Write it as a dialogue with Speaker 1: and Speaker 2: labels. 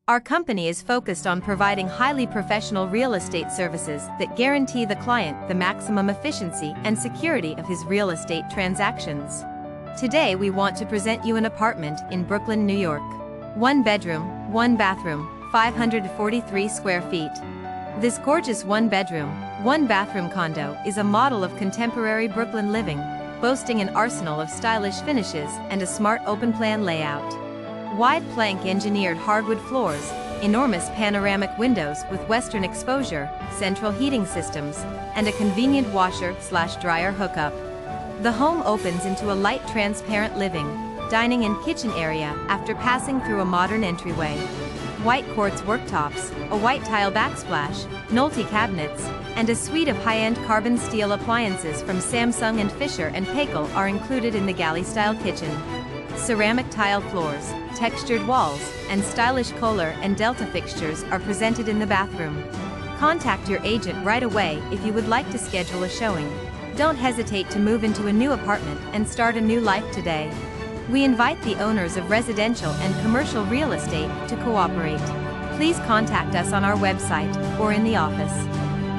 Speaker 1: Our company is focused on providing highly professional real estate services that guarantee the client the maximum efficiency and security of his real estate transactions. Today we want to present you an apartment in Brooklyn, New York. 1 bedroom, 1 bathroom, 543 square feet. This gorgeous 1 bedroom, 1 bathroom condo is a model of contemporary Brooklyn living, boasting an arsenal of stylish finishes and a smart open-plan layout. Wide plank engineered hardwood floors, enormous panoramic windows with western exposure, central heating systems, and a convenient washer/dryer hookup. The home opens into a light transparent living, dining and kitchen area after passing through a modern entryway. White quartz worktops, a white tile backsplash, Nolte cabinets, and a suite of high-end carbon steel appliances from Samsung and Fisher & Paykel are included in the galley-style kitchen. Ceramic tile floors, textured walls, and stylish Kohler and Delta fixtures are presented in the bathroom. Contact your agent right away if you would like to schedule a showing. Don't hesitate to move into a new apartment and start a new life today. We invite the owners of residential and commercial real estate to cooperate. Please contact us on our website or in the office.